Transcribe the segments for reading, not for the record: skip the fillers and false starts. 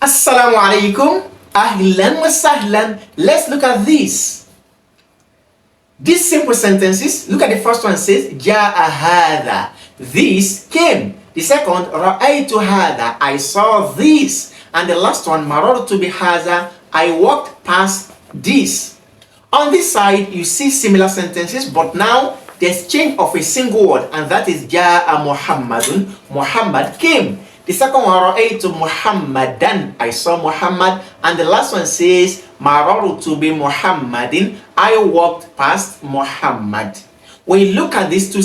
Assalamu alaikum. Ahlan wa sahlan. Let's look at this. These simple sentences, look at the first one says, Ja'a hadha. This came. The second, Ra'aytu hadha. I saw this. And the last one, Marartu bihaza. I walked past this. On this side, you see similar sentences, but now there's change of a single word, and that is Ja'a Muhammadun. Muhammad came. The second one, Ra'aytu Muhammadan. I saw Muhammad. And the last one says, Marartu bi Muhammadin. I walked past Muhammad. When you look at these two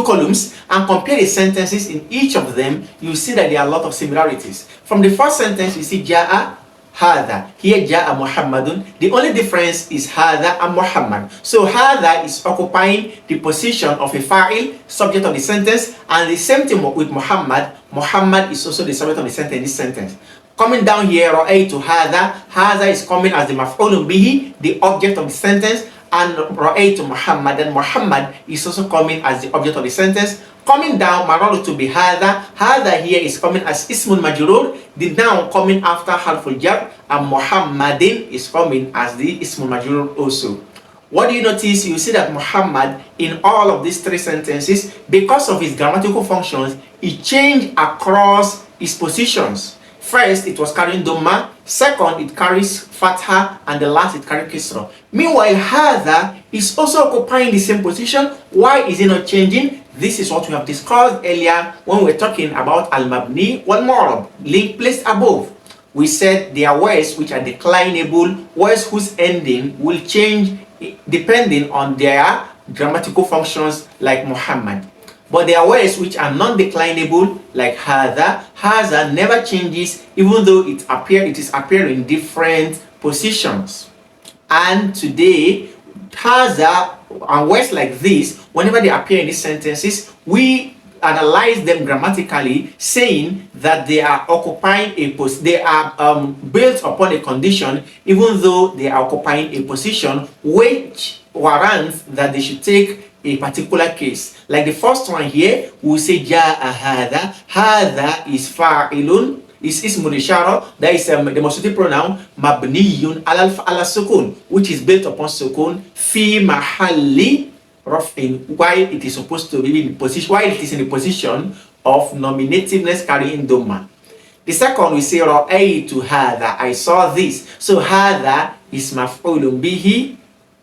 columns and compare the sentences in each of them, you see that there are a lot of similarities. From the first sentence, you see Ja'a Hadha. Here Ja'a Muhammadun. The only difference is Hadha and Muhammad. So Hadha is occupying the position of a fa'il, subject of the sentence, and the same thing with Muhammad. Muhammad is also the subject of the sentence in this sentence. Coming down here, Ra'aytu Hadha. Hadha is coming as the maf'ulun bihi, the object of the sentence, and Ra'aytu Muhammad, and Muhammad is also coming as the object of the sentence. Coming down, Marartu bi hadha. Hadha here is coming as ismun majrur, the noun coming after harful jar, and Muhammadin is coming as the ismun majrur also. What do you notice? You see that Muhammad in all of these three sentences, because of his grammatical functions, he changed across his positions. First, it was carrying Dhamma. Second, it carries Fatha. And the last, it carries Kisra. Meanwhile, Hadha is also occupying the same position. Why is it not changing? This is what we have discussed earlier when we were talking about Al-Mabni wal-Mu'rab, link placed above. We said there are words which are declinable, words whose ending will change depending on their grammatical functions, like Muhammad. But there are words which are non-declinable, like Hadha. Hadha never changes, even though it is appearing in different positions. And today, Hadha and words like this, whenever they appear in these sentences, we analyze them grammatically, saying that they are occupying they are built upon a condition, even though they are occupying a position which warrants that they should take a particular case. Like the first one here, we say Ja'a hadha. Hadha is fa'ilun, is ismul ishara, that is the demonstrative pronoun, mabniyun ala sukun, which is built upon sukun, fi mahalli raf'in, while it is supposed to be in position, while it is in the position of nominativeness carrying dhamma. The second, we say Ra'aytu hadha. I saw this. So hadha is maf'ulun bihi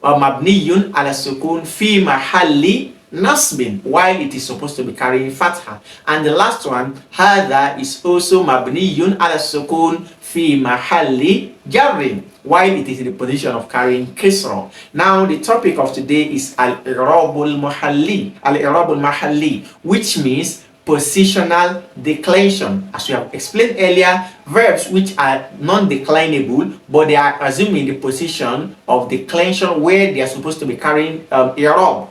mabniyun ala sukun fi mahalli nasbin, while it is supposed to be carrying fatha. And the last one, hadha, is also mabniyun ala sukun fi mahalli jarrin, while it is in the position of carrying kisra. Now the topic of today is al-i'rab al-mahalli, which means positional declension. As we have explained earlier, verbs which are non-declinable, but they are assuming the position of declension where they are supposed to be carrying i'rab.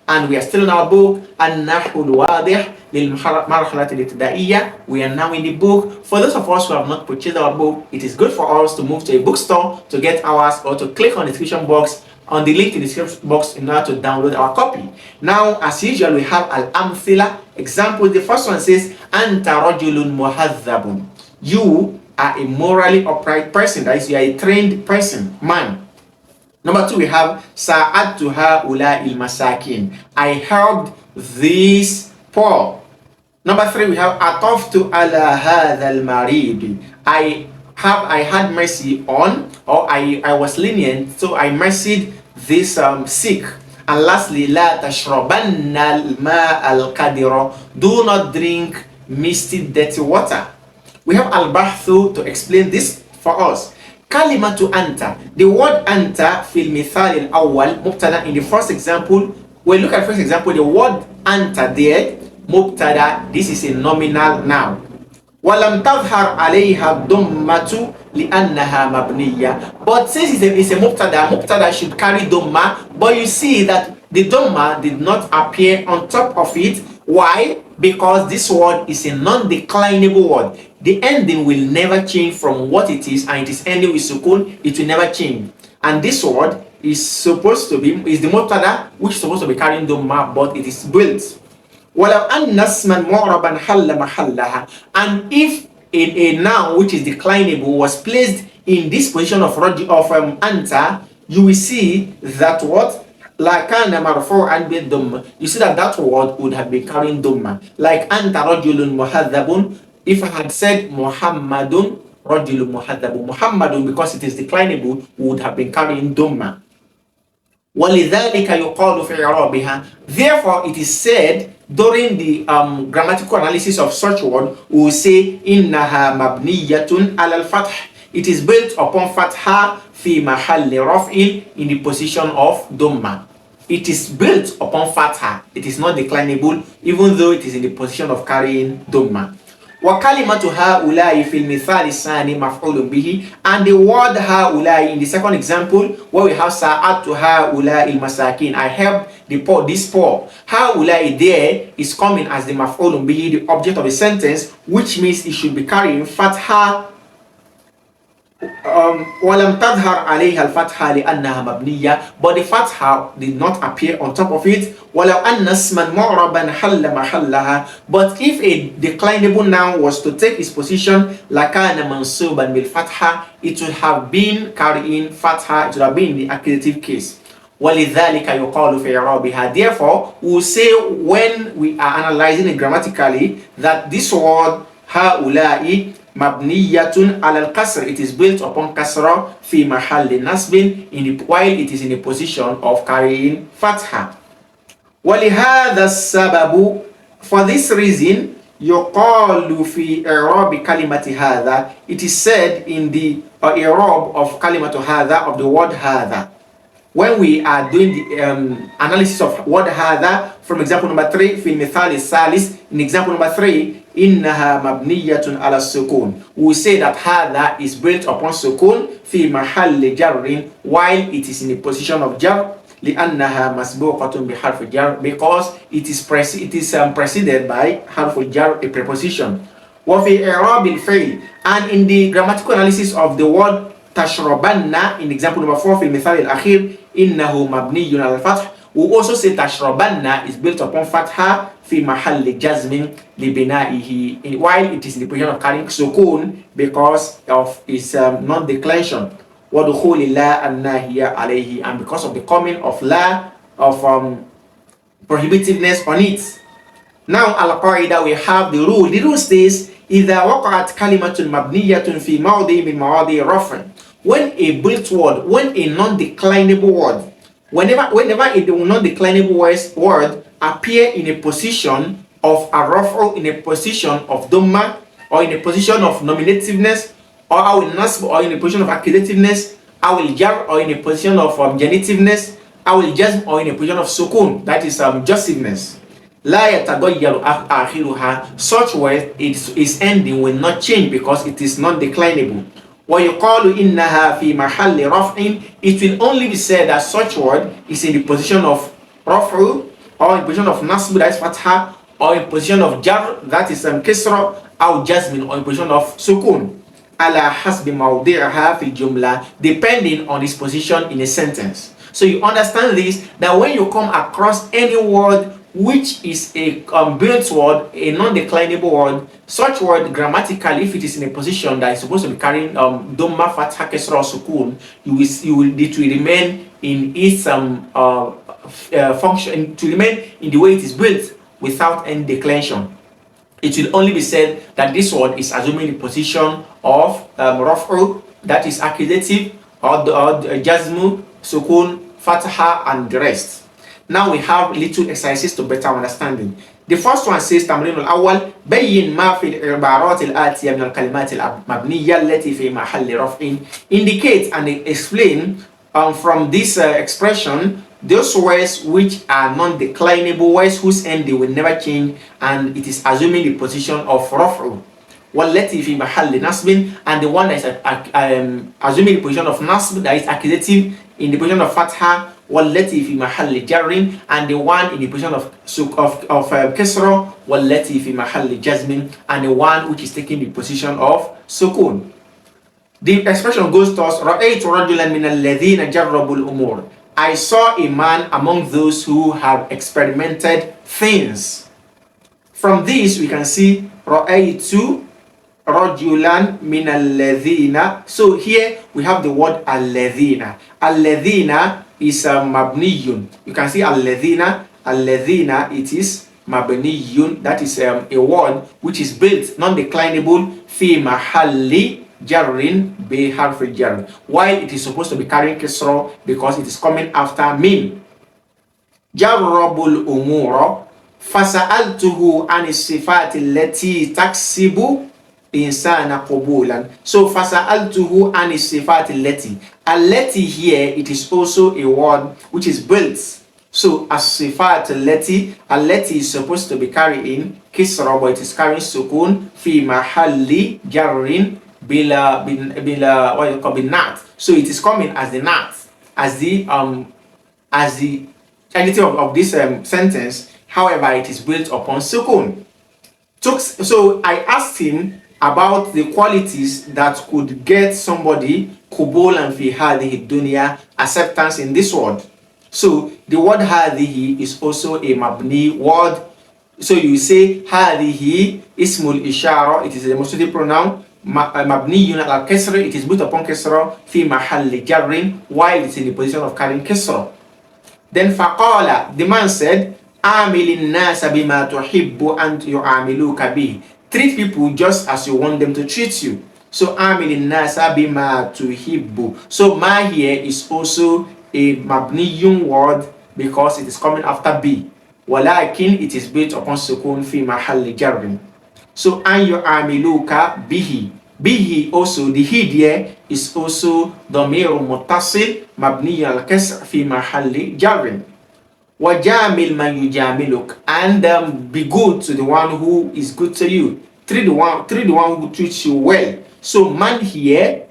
And we are still in our book, النحو الواضح للمرحلة الابتدائية. We are now in the book. For those of us who have not purchased our book, it is good for us to move to a bookstore to get ours, or to click on the description box, on the link in the description box, in order to download our copy. Now, as usual, we have al-amthila, example. The first one says, Anta rajulun muhadhabun. You are a morally upright person. That is, you are a trained person, man. Number two, we have Sa'adtu ha'ula'il masakin. I helped these poor. Number three, we have Ataftu ala hadha al-marid. I had mercy on, or I was lenient, so I mercied this sick. And lastly, La tashrabanna al-ma al-qadira. Do not drink misty, dirty water. We have al-bahthu to explain this for us. Kalimatu anta. The word anta fil mithal al-awwal mubtada. In the first example, we look at the first example, the word anta there, mubtada, this is a nominal noun. Walam tadhhar alayha dummatu li'annaha mabniya. But since it's a mubtada should carry dhamma, but you see that the dhamma did not appear on top of it. Why? Because this word is a non-declinable word. The ending will never change from what it is, and it is ending with sukun, it will never change. And this word is supposed to be, is the mubtada, which is supposed to be carrying dhamma, but it is built. وَلَوْ أَنَّ اسْمًا مُعْرَبًا حَلَّ مَحَلَّهَا. And if a noun which is declinable was placed in this position of anta, you will see that what? La kana marfu'an bi dhamma. You see that that word would have been carrying dhamma. Like anta rajulun muhadhabun. If I had said Muhammadun rajulun muhadhabun, Muhammadun, because it is declinable, would have been carrying dhamma. وَلِذَلِكَ يُقَالُ فِي إِعْرَابِهَا. Therefore, it is said during the grammatical analysis of such word, we will say إِنَّهَا مَبْنِيَّةٌ عَلَى الْفَتْحِ. It is built upon fatha fi mahalli raf'in, in the position of dhamma. It is built upon fatha. It is not declinable, even though it is in the position of carrying dhamma. وَكَلِمَةُ هَؤُلَاءِ فِي الْمِثَالِ الثَّانِي مَفْعُولٌ بِهِ. And the word هَؤُلَاء in the second example, where we have سَاعَدْتُ هَؤُلَاءِ الْمَسَاكِينَ, I helped the poor, this poor. هَؤُلَاء there is coming as the مَفْعُولٌ بِهِ, the object of the sentence, which means it should be carrying fatha. وَلَمْ تَظْهَرْ عَلَيْهَا الْفَتْحَةِ لِأَنَّهَا مَبْنِيَّةٌ, but the fatha did not appear on top of it. وَلَوْ أَنَّ اسْمًا مُعْرَبًا حَلَّ مَحَلَّهَا, but if a declinable noun was to take its position, لَكَانَ مَنْصُوبًا بِالْفَتْحَةِ, it would have been carrying fatha, it would have been in the accusative case. وَلِذَلِكَ يُقَالُ فِي إِعْرَابِهَا. Therefore, we will say when we are analyzing it grammatically that this word هَؤُلَاءِ mabniyatun al kasr, it is built upon kasra fi mahalli nasbin, while it is in a position of carrying fatha. ولهذا السبب, for this reason, يقال في إعراب كلمة هذا, it is said in the إعراب of كلمة هذا, of the word هذا, when we are doing the analysis of word هذا, from example number 3 في المثال الثالث, in example number 3, إنها مبنية على السكون, we say that هذا is built upon سكون في محل جر, while it is in the position of jar, لأنها مسبوقة بحرف جر, because it is preceded by حرف الجر, a preposition. وفي إعراب الفعل, and in the grammatical analysis of the word تشربن, in example number 4 في المثال الأخير, إنه مبني على الفتح, we also say تشربن is built upon fatha في محل جزم لبنائه, while it is in the position of carrying sukun because of its non-declension. وَدُخُولِ لَا النَّاهِيَ عَلَيْهِ, and because of the coming of la, of prohibitiveness on it. Now, al-qaida, we have the rule. The rule says, إِذَا وَقَعَتْ كَلِمَةٌ مَبْنِيَّةٌ فِي مَوْضِعٍ مِنْ مَوَاضِعِ رَفْعٍ, when a built word, when a non-declinable word, whenever a non-declinable word appear in a position of a raf'u, in a position of dhamma, or in a position of nominativeness, or awil nasb, or in a position of accusativeness, awil jar, or in a position of genitiveness, awil jazm, or in a position of sukun, that is justiveness. La yatagayyaru akhiruha, such word its ending will not change because it is non-declinable. وَيُقَالُ إِنَّهَا فِي مَحَلِّ رَفْعٍ, it will only be said that such word is in the position of raf'u, or in position of nasb, that is fatha, or in position of jar, that is kisra, or jazmin, or in position of sukun. Ala hasbi mawdi'aha fil jumla, depending on its position in a sentence. So you understand this, that when you come across any word which is a built word, a non-declinable word, such word grammatically, if it is in a position that is supposed to be carrying dhamma, fatha, kesra, or sukun, it will remain in its function, to remain in the way it is built without any declension. It will only be said that this word is assuming the position of raf'u, that is accusative, or jazmu, sukun, fatha, and the rest. Now we have little exercises to better understanding. The first one says تمرين الأول بين ما في العبارات الآتية من الكلمات المبنية التي في محل رفع. Indicate and explain from this expression those words which are non-declinable words whose ending will never change and it is assuming the position of رفع. والتي في محل نصب, and the one that is assuming the position of nasb, that is accusative, in the position of fatha. والتي في محل جر, and the one in the position of كسرة. والتي في محل جزم, and the one which is taking the position of sukun. The expression goes to us, رأيت رجلا من الذين جربوا الأمور. I saw a man among those who have experimented things. From this we can see رأيت rajulan min alladhina. So here we have the word alladhina. Alladhina is mabniyun. You can see alladhina. Alladhina, it is mabniyun. That is a word which is built non-declinable fi mahalli jarrin bi harfi jar, while it is supposed to be carrying kisra because it is coming after min. Jarrabul umura fasa'altuhu an sifati allati taksibu insana qubulan. So fasa'altuhu an sifati allati here, it is also a word which is built. So as-sifat allati is supposed to be carrying kisra, but it is carrying sukun fi mahalli jarrin bila what you call bin nat. So it is coming as the nat, as the adjective of this sentence. However, it is built upon sukun. So I asked him about the qualities that could get somebody qubulan fi hadhihi dunya, acceptance in this world. So the word hadhihi is also a mabni word. So you say hadhihi ismul ishara, it is a demonstrative pronoun, mabniyun al kasra, it is built upon kasra fi mahalli jarrin, while it is in the position of carrying kasra. Then faqala, the man said, amilin nasa bima tuhibbu an yu'amiluka bihi. Treat people just as you want them to treat you. So amilin nasa bima tuhibbu. So ma here is also a mabniyun word because it is coming after bi. Walakin it is built upon sukun fi mahalli jarrin. So an yu'amiluka bihi. Bihi also, the he there is also damiru muttasil mabni al-kasr fi mahalli jarrin. Wajamil man yujamiluk, and be good to the one who is good to you. Treat the one who treats you well. So man here,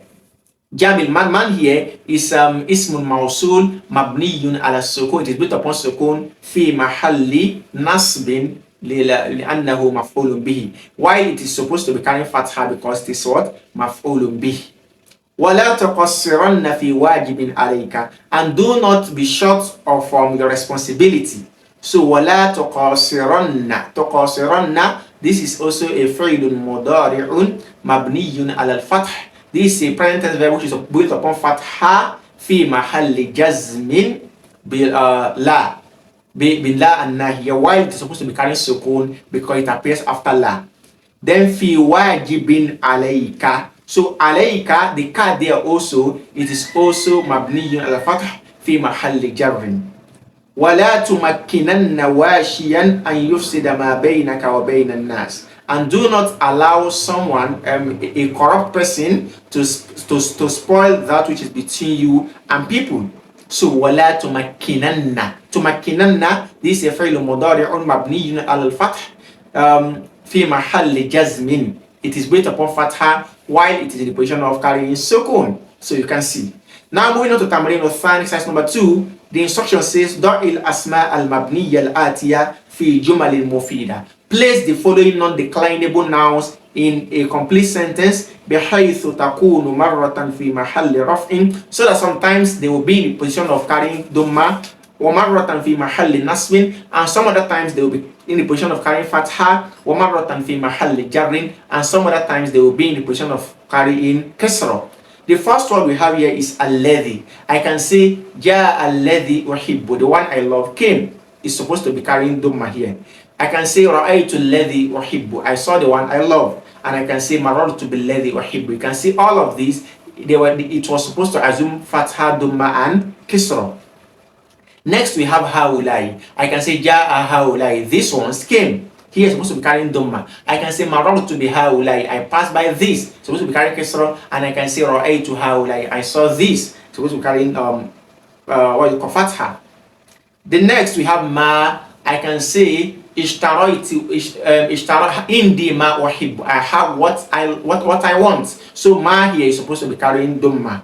Jamil, man here is ismun mawsul mabniyun ala sukun. It is built upon sukun fi mahalli nasbin li'annahu maf'ulun bihi. Why it is supposed to be carrying fatha because it is what? Maf'ulun bihi. وَلَا تَقَصِّرَنَّ فِي وَاجِبٍ عَلَيْكَ, and do not be short of your responsibility. So وَلَا تَقَصِّرَنَّ, تَقَصِّرَنَّ, this is also a فعل مضارع مبني على الفتح. This is a present tense verb which is built upon fatha في محل جزم بلا الناهية, while it is supposed to be carrying sukun because it appears after la. Then في واجب عليك. So alayka, the ka there also, it is also mabniyun ala fath fi mahalli jarrin. Wala tumakkinanna washiyan an yufsida ma baynaka wa bayna nas, and do not allow someone, a corrupt person, to spoil that which is between you and people. So wala tumakkinanna, this is a fi'l mudari'un mabniyun ala al-fath fi mahalli jazmin. It is built upon fatha while it is in the position of carrying sukun. So you can see. Now moving on to Tamrin al-Thani, exercise number 2. The instruction says Da'il asma al-mabniya al-atiya fi jumal al-mufida. Place the following non-declinable nouns in a complete sentence بحيث تكون مرة في محل رفع, so that sometimes they will be in the position of carrying dhamma, ومرة في محل نصب, and some other times they will be in the position of carrying fatha, ومرة في محل جر, and some other times they will be in the position of carrying kasra. The first one we have here is alladhi. I can say ja alladhi uhibbu, the one I love came, is supposed to be carrying dhamma here. I can say ra'aytu alladhi uhibbu, I saw the one I love. And I can say marartu billadhi uhibbu. You can see all of these, it was supposed to assume fatha, dhamma, and kasra. Next we have haulai. I can say ja'a haulai, these ones came. Here is supposed to be carrying dhamma. I can say marartu bi haulai, I passed by this, supposed to be carrying kasra. And I can say ra'aytu haulai, I saw this, supposed to be carrying what you call fatha. The next we have ma. I can say ishtaraitu indi ma uhibbu, I have what I want. So ma here is supposed to be carrying dhamma.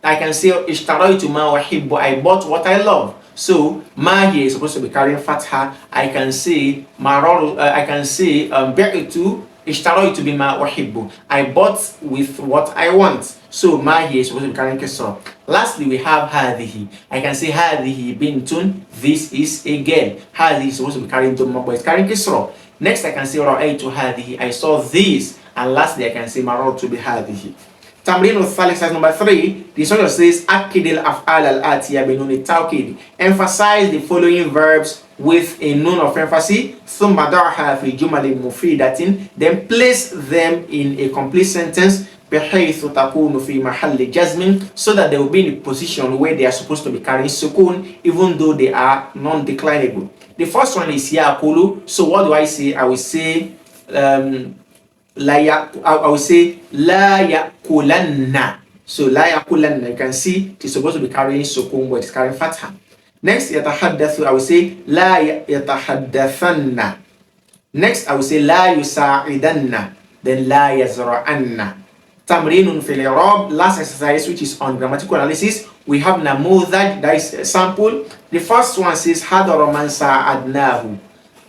I can say ishtaraitu ma uhibbu, I bought what I love. So ma here is supposed to be carrying fatha. I can say bi'tu ishtaraitu bima uhibbu, I bought with what I want. So ma here is supposed to be carrying kasra. Lastly we have hadhihi. I can say hadhihi bintun, this is a girl. Hadhihi is supposed to be carrying dhamma, but it's carrying kasra. Next I can say ra'aytu hadhihi, I saw this, And lastly, I can say marartu bihadihi. Tamrin al-Thalith exercise number 3. The instruction says akid al-af'al al-atiya bi nun at-tawkid. Emphasize the following verbs with a nun of emphasis. Thumma da'ha fi jumalin mufidatin. Then place them in a complete sentence. بحيث تكون في محل جزم, so that they will be in a position where they are supposed to be carrying sukun even though they are non-declinable. The first one is yaqulu. So what do I say? I will say I will say la yaqulanna. So la yaqulanna, you can see it is supposed to be carrying sukun but it's carrying fatha. Next, yatahaddathu, I will say la yatahaddathanna. Next, I will say la yusa'idanna. Then la yazra'anna. Tamrinun fil i'rab, last exercise, which is on grammatical analysis. We have namudhaj, that is a sample. The first one says hadara man sa'adnahu.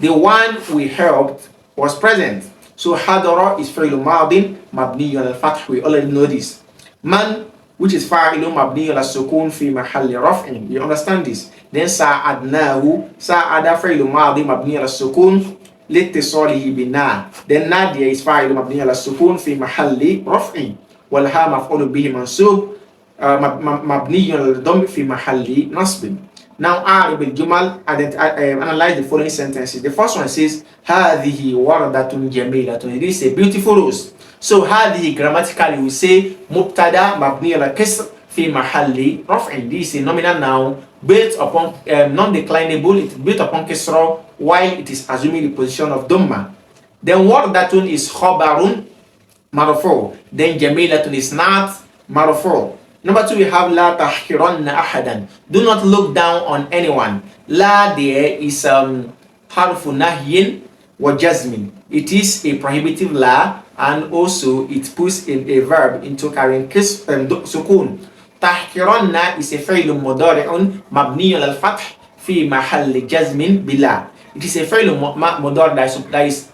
The one we helped was present. So hadara is fi'l madin mabni al fath. We already know this. Man, which is fa'ilun mabni al sukun fi mahalli raf'in. You understand this? Then sa'adnahu, sa'ada fi'l madin mabni al sukun لاتصاله بنا. Then نادية is فاعل مبني على السكون في محل رفع والها مفعول به منصوب مبني على الضم في محل نصب. Now أعرب الجمل, analyze the following sentences. The first one says هذه وردة جميلة. It is a beautiful rose. So هذه grammatically we say مبتدا مبني على كسر في محل رفع. This is a nominal noun built upon non-declinable. It is built upon kisra while it is assuming the position of dhamma. Then wardatun is khabarun marfu. Then jamilatun is not marfu. Number 2, we have la tahkiranna ahadan. Do not look down on anyone. La there is harfu nahyin wa jazmin. It is a prohibitive la, and also it puts in a verb into carrying sukun. Tahkiranna is a fi'l mudari'un mabni al-fath fi mahall jazmin bila. It is a fi'l mudari that is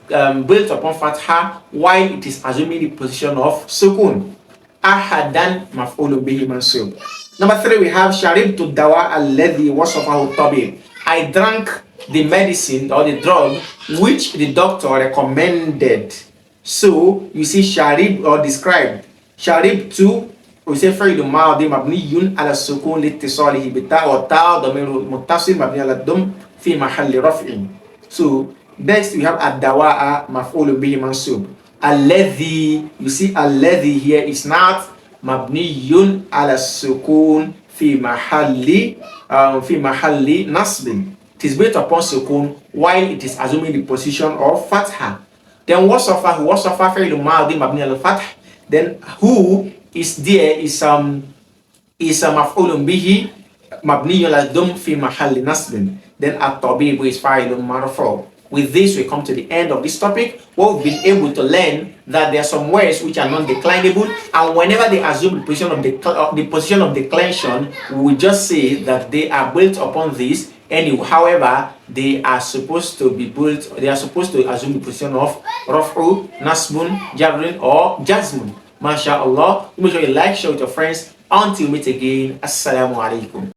built upon fatha while it is assuming the position of sukun. Ahadan maf'ulun bihi mansub. Number 3, we have sharibtu dawa alladhi wasafahu tabib. I drank the medicine or the drug which the doctor recommended. So you see sharib or described. Sharibtu, we say fi'l madi mabniyun ala sukun liittisalihi bita wa ta damir muttasil mabni ala dam fi mahalli raf'in. So next we have ad-dawa'a maf'ulun bihi mansub. Alladhi, you see alladhi here is not mabniyun ala sukun fi mahalli nasbin. It is built upon sukun while it is assuming the position of fatha. Then wasafa fi'l madi mabni ala fath. Then who is there is maf'ulun bihi mabni ala dam fi mahalli nasbin. Then at-tabib is fa'ilun marfu'. With this, we come to the end of this topic, where we've been able to learn that there are some words which are non-declinable, and whenever they assume the position of declension, we just say that they are built upon this. Anyway, however, they are supposed to assume the position of raf'u, nasbun, jarrin, or jazmun. MashaAllah. Make sure you like, share with your friends. Until we meet again, Assalamu alaikum.